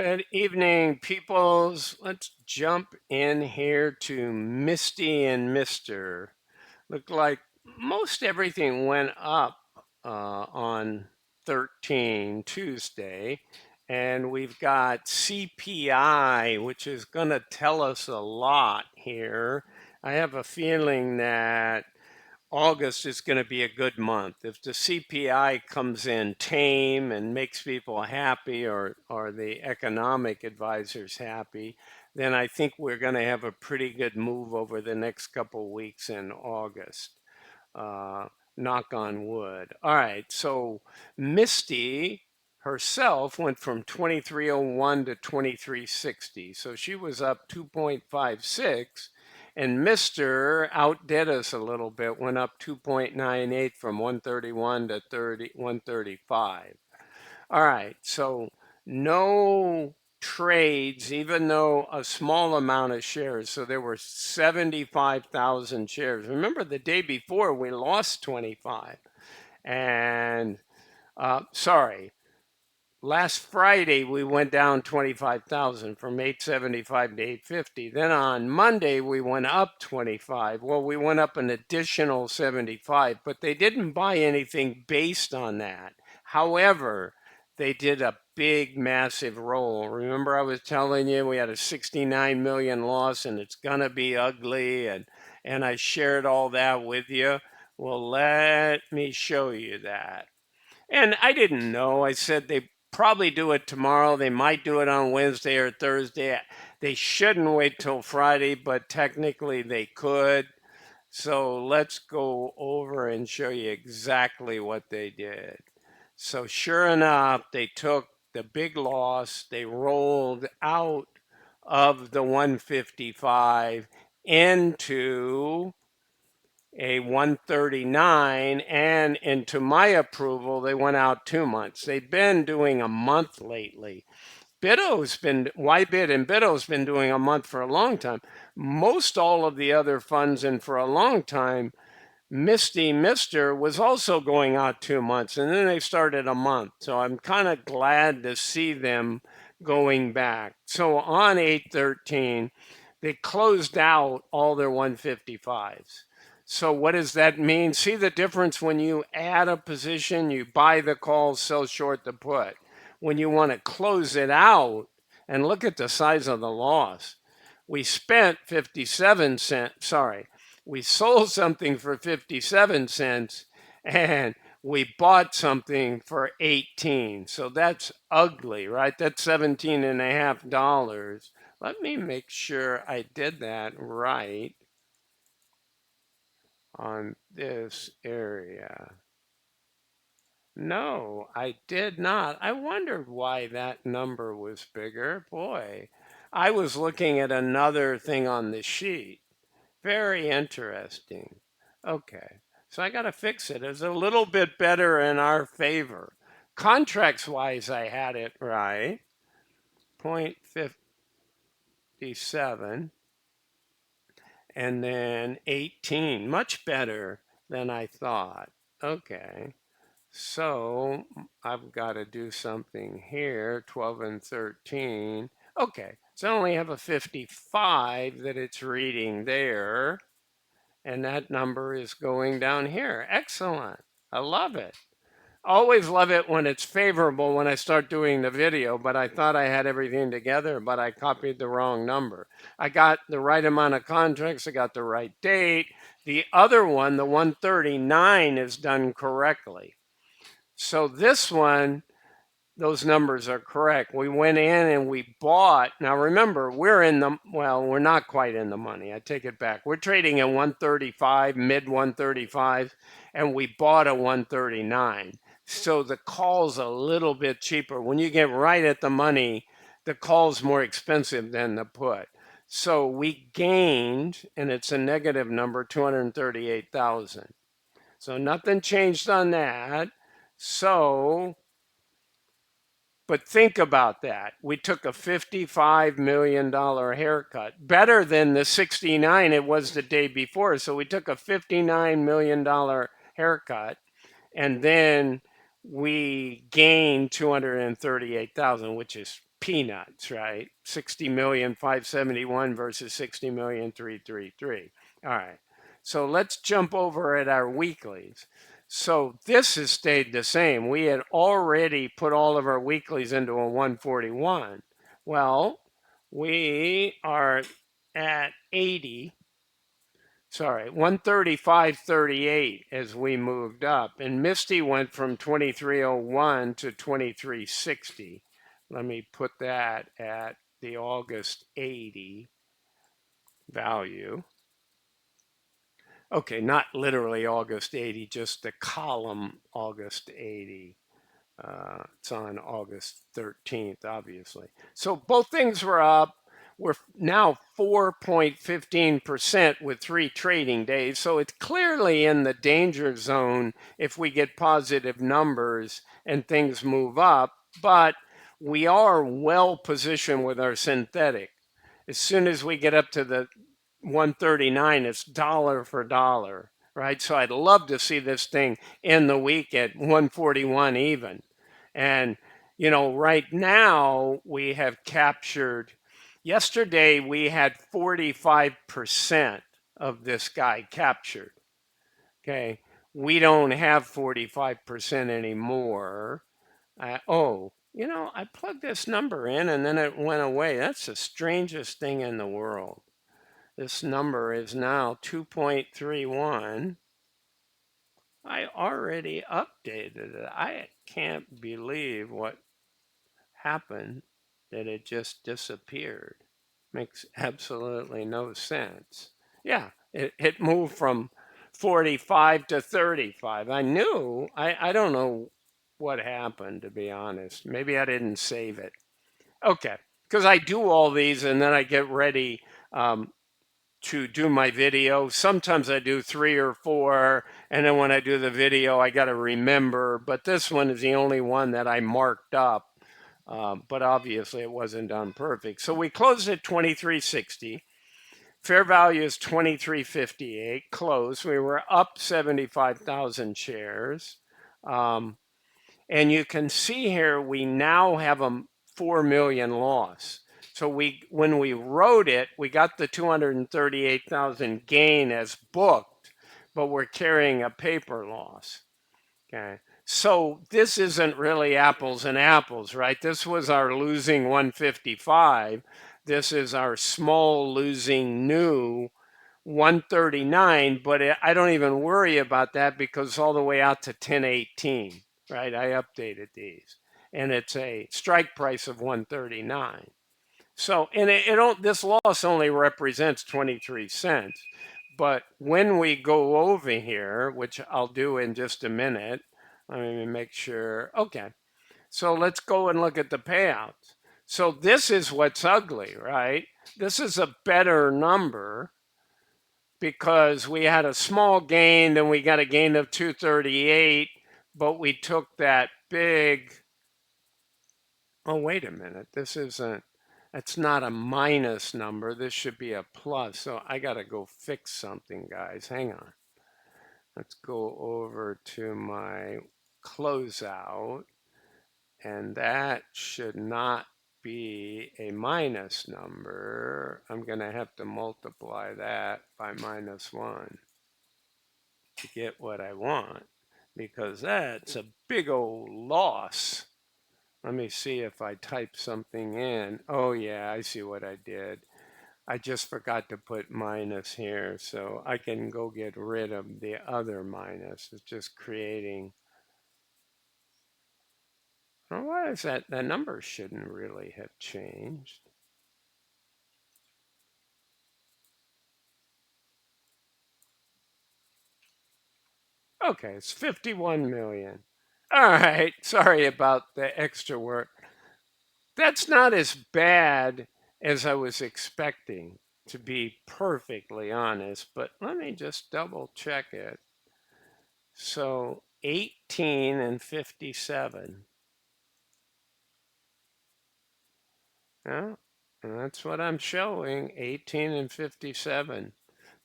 Good evening, peoples. Let's jump in here to Misty and Mister. Looked like most everything went up on 13 Tuesday. And we've got CPI, which is going to tell us a lot here. I have a feeling that August is going to be a good month. If the CPI comes in tame and makes people happy or the economic advisors happy, then I think we're going to have a pretty good move over the next couple of weeks in August. Uh, Knock on wood. All right, so Misty herself went from 2301 to 2360. So she was up 2.56. And Mr. outdid us a little bit, went up 2.98 from 131 to 135. All right, so no trades, even though a small amount of shares. So there were 75,000 shares. Remember the day before we lost 25. And sorry, last Friday, we went down 25,000 from 875 to 850. Then on Monday, we went up 25. Well, we went up an additional 75, but they didn't buy anything based on that. However, they did a big, massive roll. Remember, I was telling you we had a 69 million loss and it's going to be ugly. And I shared all that with you. Well, let me show you that. And I didn't know. I said they probably do it tomorrow. They might do it on Wednesday or Thursday. They shouldn't wait till Friday, but technically they could. So let's go over and show you exactly what they did. So sure enough, they took the big loss. They rolled out of the 155 into a 139, and into my approval, they went out 2 months. They've been doing a month lately. Biddo's been, YBIT and Biddo's been doing a month for a long time. Most all of the other funds, and for a long time, Misty Mister was also going out 2 months, and then they started a month. So I'm kind of glad to see them going back. So on 8/13, they closed out all their 155s. So what does that mean? See the difference when you add a position, you buy the call, sell short the put. When you want to close it out, and look at the size of the loss. We spent 57 cents, sorry, we sold something for 57 cents and we bought something for 18. So that's ugly, right? That's $17.50. Let me make sure I did that right on this area. No, I did not. I wondered why that number was bigger. Boy, I was looking at another thing on the sheet. Very interesting. Okay, so I got to fix it. It's a little bit better in our favor. Contracts wise, I had it right. 0.57 and then 18. Much better than I thought. Okay. So I've got to do something here, 12 and 13. Okay, so I only have a 55 that it's reading there, and that number is going down here. Excellent. I love it. Always love it when it's favorable when I start doing the video, but I thought I had everything together, but I copied the wrong number. I got the right amount of contracts, I got the right date. The other one, the 139, is done correctly. So this one, those numbers are correct. We went in and we bought. Now remember, we're in the, well, we're not quite in the money. I take it back. We're trading at 135, mid 135, and we bought a 139. So the call's a little bit cheaper. When you get right at the money, the call's more expensive than the put. So we gained, and it's a negative number, 238,000. So nothing changed on that. So, but think about that. We took a $55 million haircut, better than the 69 it was the day before. So we took a $59 million haircut, and then we gained 238,000, which is peanuts, right? 60,571 versus 60,333. All right. So let's jump over at our weeklies. So this has stayed the same. We had already put all of our weeklies into a 141. Well, we are at 80, sorry, 135.38 as we moved up. And Misty went from 2301 to 2360. Let me put that at the August 80 value. Okay, not literally August 80, just the column August 80. It's on August 13th, obviously. So both things were up. We're now 4.15% with 3 trading days. So it's clearly in the danger zone if we get positive numbers and things move up. But we are well positioned with our synthetic. As soon as we get up to the 139, it's dollar for dollar, right? So I'd love to see this thing end the week at 141 even. And, you know, right now we have captured, yesterday we had 45% of this guy captured. Okay. We don't have 45% anymore. Oh, you know, I plugged this number in and then it went away. That's the strangest thing in the world. This number is now 2.31. I already updated it. I can't believe what happened, that it just disappeared. Makes absolutely no sense. Yeah, it moved from 45 to 35. I don't know what happened, to be honest. Maybe I didn't save it. Okay, because I do all these and then I get ready to do my video. Sometimes I do 3 or 4, and then when I do the video, I got to remember. But this one is the only one that I marked up. But obviously, it wasn't done perfect. So we closed at 2360. Fair value is 2358. Close. We were up 75,000 shares. And you can see here, we now have a 4 million loss. So when we wrote it, we got the 238,000 gain as booked, but we're carrying a paper loss. Okay. So this isn't really apples and apples, right? This was our losing 155. This is our small losing new 139, but I don't even worry about that because all the way out to 1018, right? I updated these, and it's a strike price of 139. So, and this loss only represents 23 cents. But when we go over here, which I'll do in just a minute, let me make sure. Okay. So let's go and look at the payouts. So this is what's ugly, right? This is a better number because we had a small gain, then we got a gain of 238, but we took that big, oh, wait a minute, that's not a minus number, this should be a plus, so I gotta go fix something, guys, hang on. Let's go over to my closeout, and that should not be a minus number. I'm gonna have to multiply that by -1. To get what I want, because that's a big old loss. Let me see if I type something in. Oh yeah, I see what I did. I just forgot to put minus here, so I can go get rid of the other minus. It's just creating. Oh, why is that? That number shouldn't really have changed. Okay, it's 51 million. All right, sorry about the extra work. That's not as bad as I was expecting, to be perfectly honest, but let me just double check it. So 18 and 57. Yeah, and that's what I'm showing, 18 and 57.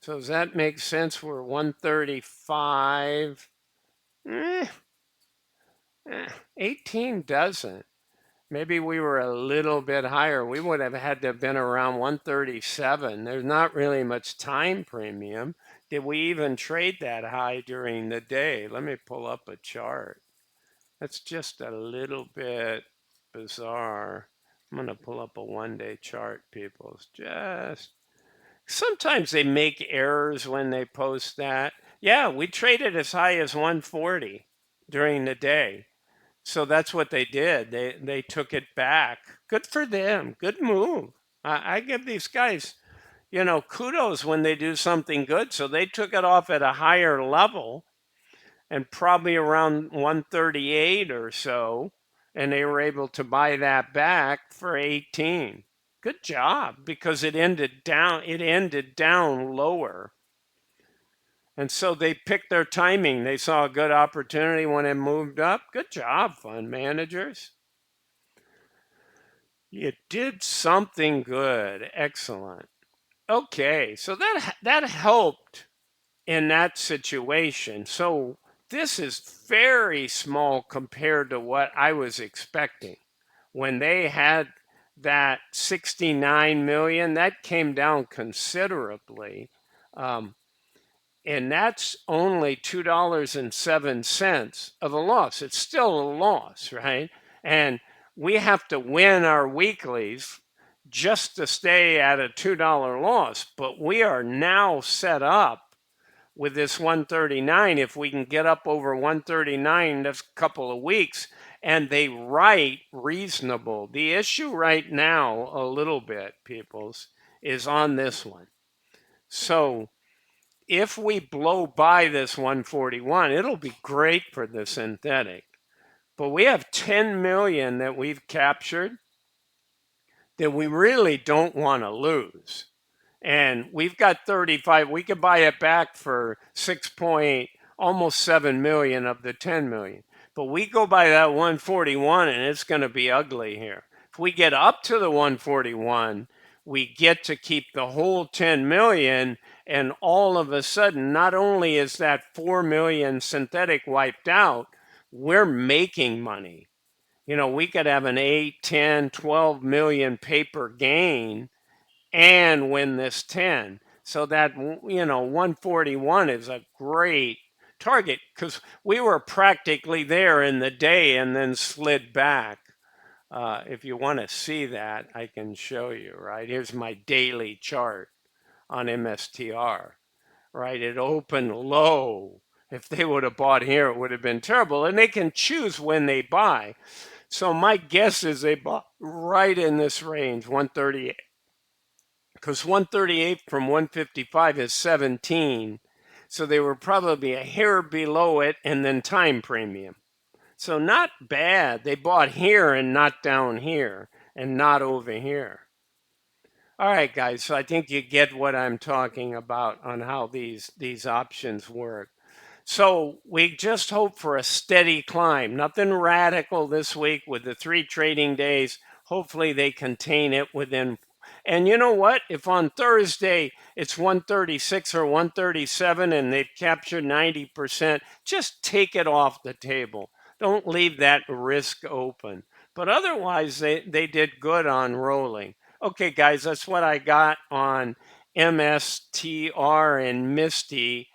So does that make sense? We're 135. 18 doesn't. Maybe we were a little bit higher. We would have had to have been around 137. There's not really much time premium. Did we even trade that high during the day? Let me pull up a chart. That's just a little bit bizarre. I'm going to pull up a 1-day chart, people. It's just sometimes they make errors when they post that. Yeah, we traded as high as 140 during the day. So that's what they did. They took it back. Good for them. Good move. I give these guys, kudos when they do something good. So they took it off at a higher level and probably around 138 or so, and they were able to buy that back for 18. Good job, because it ended down lower. And so they picked their timing. They saw a good opportunity when it moved up. Good job, fund managers. You did something good. Excellent. Okay, so that helped in that situation. So this is very small compared to what I was expecting. When they had that 69 million, that came down considerably. Um, and that's only $2.07 of a loss. It's still a loss, right? And we have to win our weeklies just to stay at a $2 loss. But we are now set up with this 139. If we can get up over 139 this couple of weeks, and they write reasonable. The issue right now, a little bit, peoples, is on this one. So if we blow by this 141, it'll be great for the synthetic. But we have 10 million that we've captured that we really don't want to lose. And we've got 35. We could buy it back for 6 point, almost 7 million of the 10 million. But we go by that 141 and it's going to be ugly here. If we get up to the 141, we get to keep the whole 10 million, and all of a sudden, not only is that 4 million synthetic wiped out, we're making money. We could have an 8, 10, 12 million paper gain and win this 10. So that, 141 is a great target, because we were practically there in the day and then slid back. If you want to see that, I can show you, right? Here's my daily chart on MSTR, right? It opened low. If they would have bought here, it would have been terrible. And they can choose when they buy. So my guess is they bought right in this range, 138, because 138 from 155 is 17. So they were probably a hair below it, and then time premium. So not bad. They bought here and not down here and not over here. All right, guys. So I think you get what I'm talking about on how these options work. So we just hope for a steady climb. Nothing radical this week with the 3 trading days. Hopefully they contain it within. And you know what? If on Thursday it's 136 or 137 and they've captured 90%, just take it off the table. Don't leave that risk open. But otherwise, they did good on rolling. Okay, guys, that's what I got on MSTR and Misty.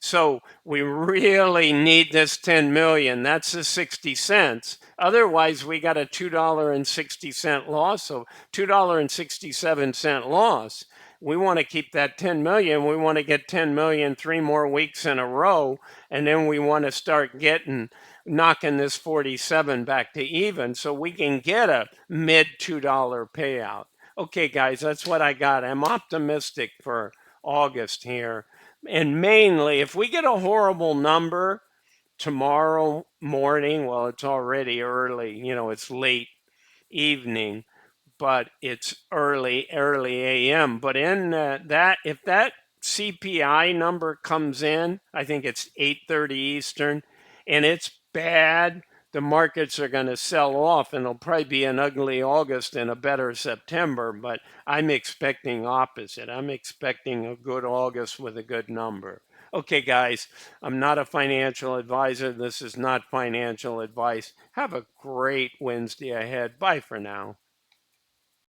So we really need this 10 million. That's the 60 cents. Otherwise, we got a $2.60 loss, so $2.67 loss. We want to keep that 10 million. We want to get 10 million 3 more weeks in a row, and then we want to start knocking this 47 back to even, so we can get a mid $2 payout. Okay, guys, that's what I got. I'm optimistic for August here. And mainly, if we get a horrible number tomorrow morning, well, it's already early, it's late evening, but it's early AM. But in if that CPI number comes in, I think it's 8:30 Eastern, and it's bad, the markets are going to sell off, and it'll probably be an ugly August and a better September. But I'm expecting opposite. I'm expecting a good August with a good number. Okay, guys, I'm not a financial advisor. This is not financial advice. Have a great Wednesday ahead. Bye for now.